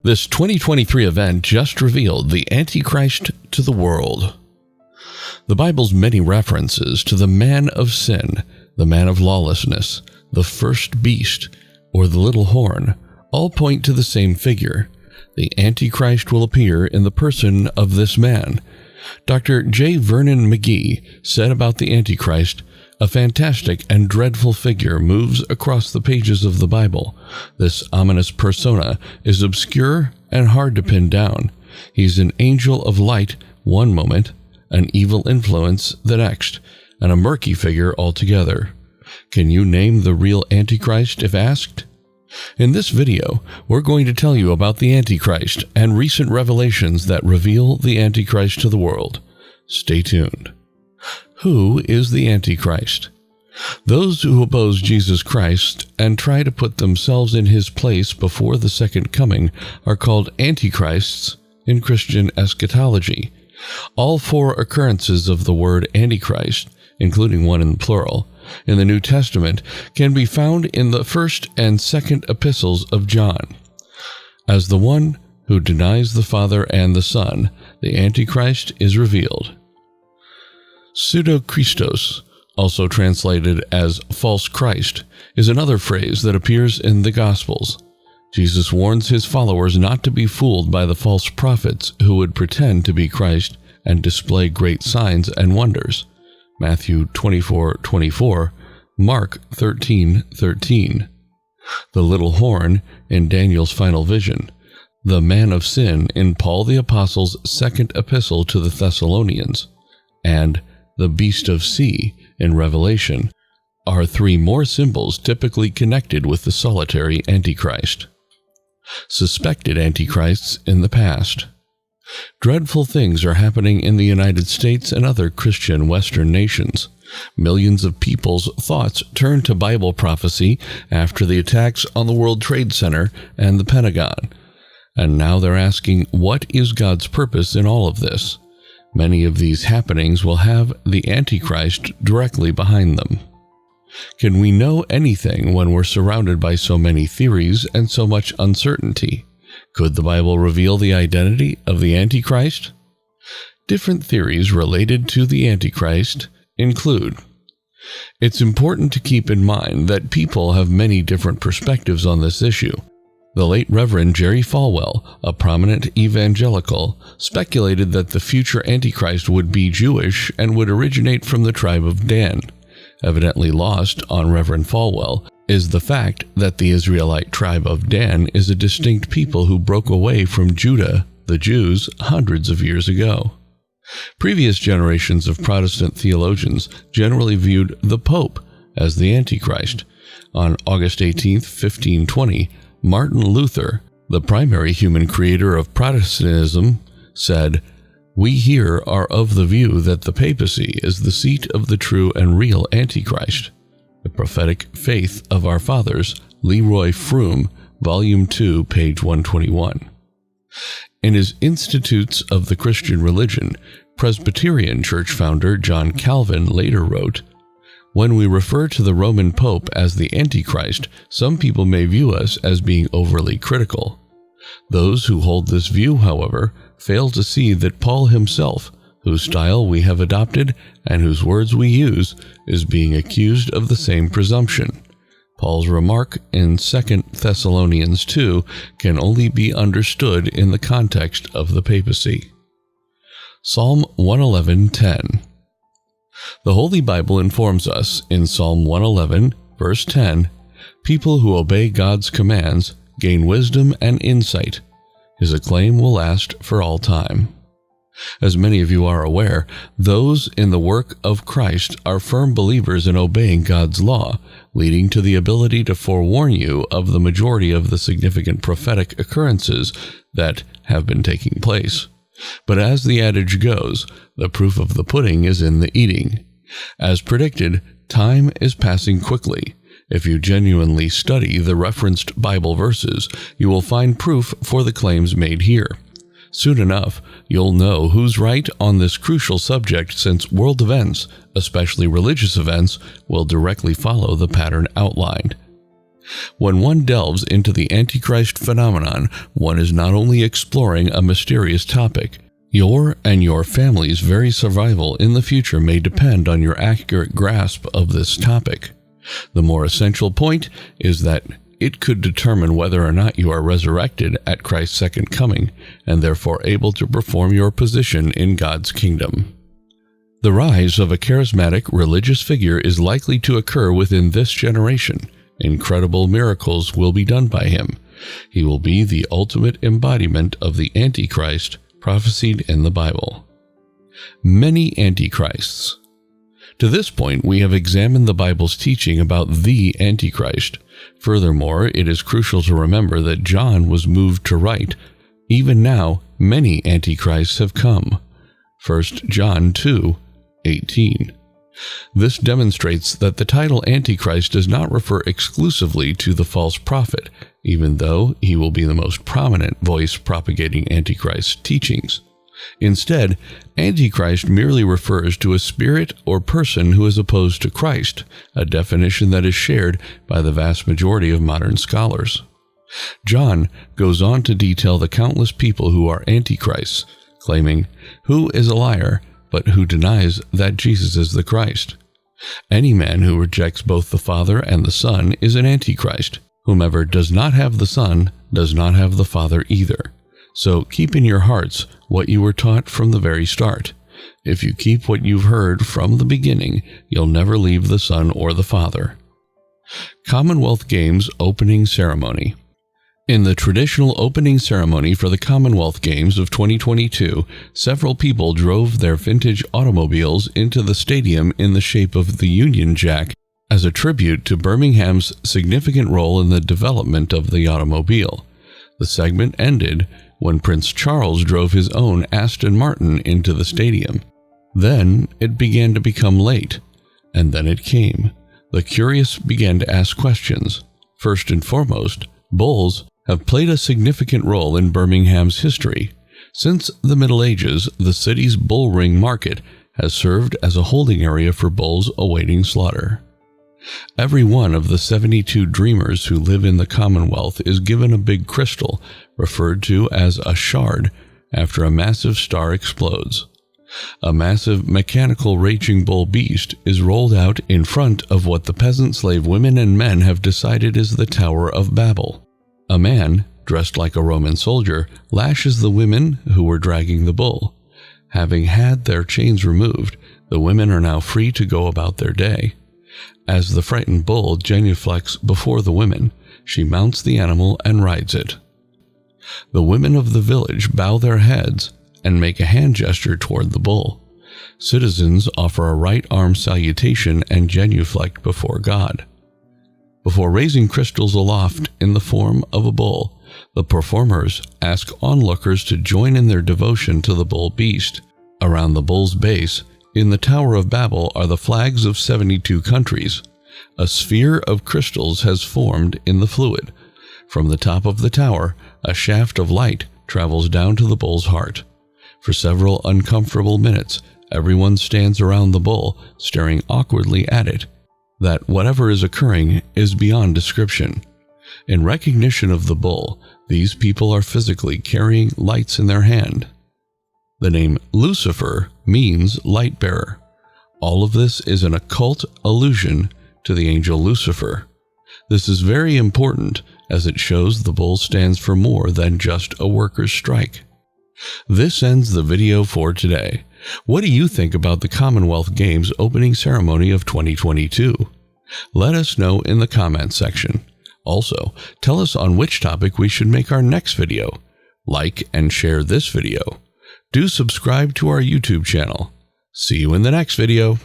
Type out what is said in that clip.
This 2023 event just revealed the Antichrist to the world. The Bible's many references to the man of sin, the man of lawlessness, the first beast, or the little horn, all point to the same figure. The Antichrist will appear in the person of this man. Dr. J. Vernon McGee said about the Antichrist, "A fantastic and dreadful figure moves across the pages of the Bible. This ominous persona is obscure and hard to pin down. He's an angel of light one moment, an evil influence the next, and a murky figure altogether. Can you name the real Antichrist if asked?" In this video, we're going to tell you about the Antichrist and recent revelations that reveal the Antichrist to the world. Stay tuned. Who is the Antichrist? Those who oppose Jesus Christ and try to put themselves in his place before the second coming are called Antichrists in Christian eschatology. All four occurrences of the word Antichrist, including one in plural, in the New Testament can be found in the first and second epistles of John. As the one who denies the Father and the Son, the Antichrist is revealed. Pseudo-Christos, also translated as false Christ, is another phrase that appears in the Gospels. Jesus warns his followers not to be fooled by the false prophets who would pretend to be Christ and display great signs and wonders. Matthew 24:24, Mark 13:13. The little horn in Daniel's final vision, the man of sin in Paul the Apostle's second epistle to the Thessalonians, and the beast of sea in Revelation are three more symbols typically connected with the solitary Antichrist. Suspected Antichrists in the past. Dreadful things are happening in the United States and other Christian Western nations. Millions of people's thoughts turn to Bible prophecy after the attacks on the World Trade Center and the Pentagon. And now they're asking, what is God's purpose in all of this? Many of these happenings will have the Antichrist directly behind them. Can we know anything when we're surrounded by so many theories and so much uncertainty? Could the Bible reveal the identity of the Antichrist? Different theories related to the Antichrist include: it's important to keep in mind that people have many different perspectives on this issue. The late Reverend Jerry Falwell, a prominent evangelical, speculated that the future Antichrist would be Jewish and would originate from the tribe of Dan. Evidently lost on Reverend Falwell is the fact that the Israelite tribe of Dan is a distinct people who broke away from Judah, the Jews, hundreds of years ago. Previous generations of Protestant theologians generally viewed the Pope as the Antichrist. On August 18, 1520, Martin Luther, the primary human creator of Protestantism, said, "We here are of the view that the papacy is the seat of the true and real Antichrist." The Prophetic Faith of Our Fathers, Leroy Froom, Volume 2, page 121. In his Institutes of the Christian Religion, Presbyterian church founder John Calvin later wrote, "When we refer to the Roman Pope as the Antichrist, some people may view us as being overly critical. Those who hold this view, however, fail to see that Paul himself, whose style we have adopted and whose words we use, is being accused of the same presumption." Paul's remark in 2 Thessalonians 2 can only be understood in the context of the papacy. Psalm 111:10. The Holy Bible informs us in Psalm 111, verse 10, "People who obey God's commands gain wisdom and insight. His acclaim will last for all time." As many of you are aware, those in the work of Christ are firm believers in obeying God's law, leading to the ability to forewarn you of the majority of the significant prophetic occurrences that have been taking place. But as the adage goes, the proof of the pudding is in the eating. As predicted, time is passing quickly. If you genuinely study the referenced Bible verses, you will find proof for the claims made here. Soon enough, you'll know who's right on this crucial subject, since world events, especially religious events, will directly follow the pattern outlined. When one delves into the Antichrist phenomenon, one is not only exploring a mysterious topic. Your and your family's very survival in the future may depend on your accurate grasp of this topic. The more essential point is that it could determine whether or not you are resurrected at Christ's second coming, and therefore able to perform your position in God's kingdom. The rise of a charismatic religious figure is likely to occur within this generation. Incredible miracles will be done by him. He will be the ultimate embodiment of the Antichrist prophesied in the Bible. Many Antichrists. To this point, we have examined the Bible's teaching about the Antichrist. Furthermore, it is crucial to remember that John was moved to write, "Even now, many Antichrists have come." 1 John 2:18. This demonstrates that the title Antichrist does not refer exclusively to the false prophet, even though he will be the most prominent voice propagating Antichrist's teachings. Instead, Antichrist merely refers to a spirit or person who is opposed to Christ, a definition that is shared by the vast majority of modern scholars. John goes on to detail the countless people who are Antichrists, claiming, "Who is a liar, but who denies that Jesus is the Christ? Any man who rejects both the Father and the Son is an Antichrist. Whomever does not have the Son does not have the Father either. So keep in your hearts what you were taught from the very start. If you keep what you've heard from the beginning, you'll never leave the Son or the Father." Commonwealth Games Opening Ceremony. In the traditional opening ceremony for the Commonwealth Games of 2022, several people drove their vintage automobiles into the stadium in the shape of the Union Jack as a tribute to Birmingham's significant role in the development of the automobile. The segment ended when Prince Charles drove his own Aston Martin into the stadium. Then it began to become late, and then it came. The curious began to ask questions. First and foremost, bulls have played a significant role in Birmingham's history. Since the Middle Ages, the city's bull ring market has served as a holding area for bulls awaiting slaughter. Every one of the 72 dreamers who live in the Commonwealth is given a big crystal, referred to as a shard, after a massive star explodes. A massive mechanical raging bull beast is rolled out in front of what the peasant slave women and men have decided is the Tower of Babel. A man, dressed like a Roman soldier, lashes the women who were dragging the bull. Having had their chains removed, the women are now free to go about their day. As the frightened bull genuflects before the women, she mounts the animal and rides it. The women of the village bow their heads and make a hand gesture toward the bull. Citizens offer a right arm salutation and genuflect before God. Before raising crystals aloft in the form of a bull, the performers ask onlookers to join in their devotion to the bull beast. Around the bull's base, in the Tower of Babel, are the flags of 72 countries. A sphere of crystals has formed in the fluid. From the top of the tower, a shaft of light travels down to the bull's heart. For several uncomfortable minutes, everyone stands around the bull, staring awkwardly at it. That whatever is occurring is beyond description. In recognition of the bull, these people are physically carrying lights in their hand. The name Lucifer means light bearer. All of this is an occult allusion to the angel Lucifer. This is very important as it shows the bull stands for more than just a workers' strike. This ends the video for today. What do you think about the Commonwealth Games opening ceremony of 2022? Let us know in the comments section. Also, tell us on which topic we should make our next video. Like and share this video. Do subscribe to our YouTube channel. See you in the next video.